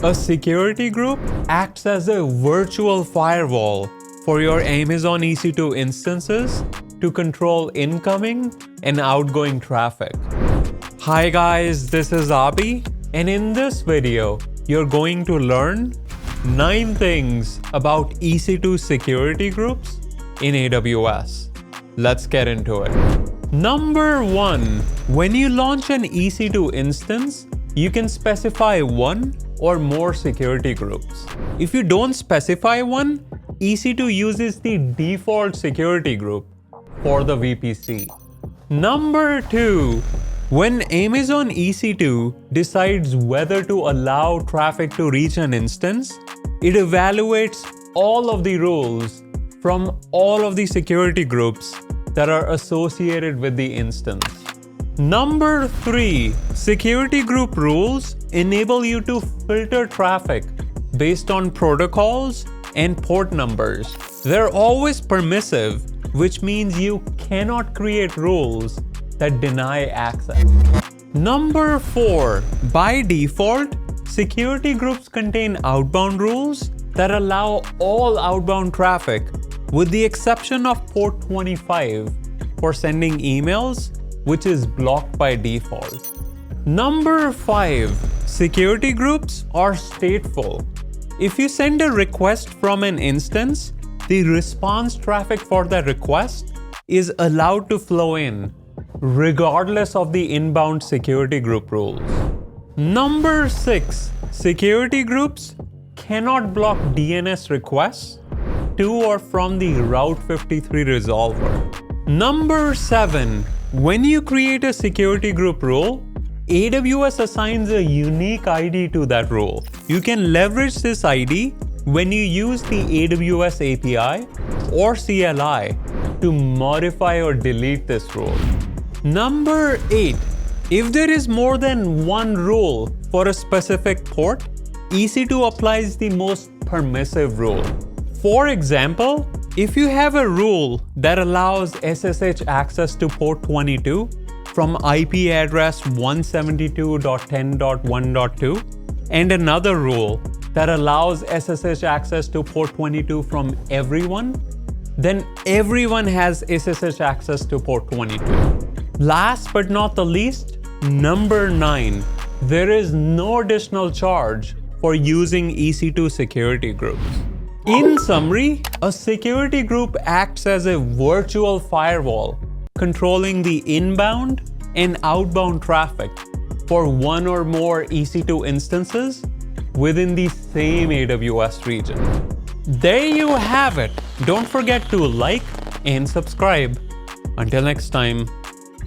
A security group acts as a virtual firewall for your Amazon EC2 instances to control incoming and outgoing traffic. Hi guys, this is Abi, and in this video, you're going to learn 9 things about EC2 security groups in AWS. Let's get into it. Number 1, when you launch an EC2 instance, you can specify one or more security groups. If you don't specify one, EC2 uses the default security group for the VPC. Number 2, when Amazon EC2 decides whether to allow traffic to reach an instance, it evaluates all of the rules from all of the security groups that are associated with the instance. Number 3, security group rules enable you to filter traffic based on protocols and port numbers. They're always permissive, which means you cannot create rules that deny access. Number 4, by default, security groups contain outbound rules that allow all outbound traffic, with the exception of port 25 for sending emails, which is blocked by default. Number 5, security groups are stateful. If you send a request from an instance, the response traffic for that request is allowed to flow in, regardless of the inbound security group rules. Number 6, security groups cannot block DNS requests to or from the Route 53 resolver. Number 7, when you create a security group rule, AWS assigns a unique ID to that rule. You can leverage this ID when you use the AWS API or CLI to modify or delete this rule. Number 8, if there is more than one rule for a specific port, EC2 applies the most permissive rule. For example, if you have a rule that allows SSH access to port 22 from IP address 172.10.1.2 and another rule that allows SSH access to port 22 from everyone, then everyone has SSH access to port 22. Last but not the least, number 9, there is no additional charge for using EC2 security groups. In summary, a security group acts as a virtual firewall, controlling the inbound and outbound traffic for one or more EC2 instances within the same AWS region. There you have it. Don't forget to like and subscribe. Until next time.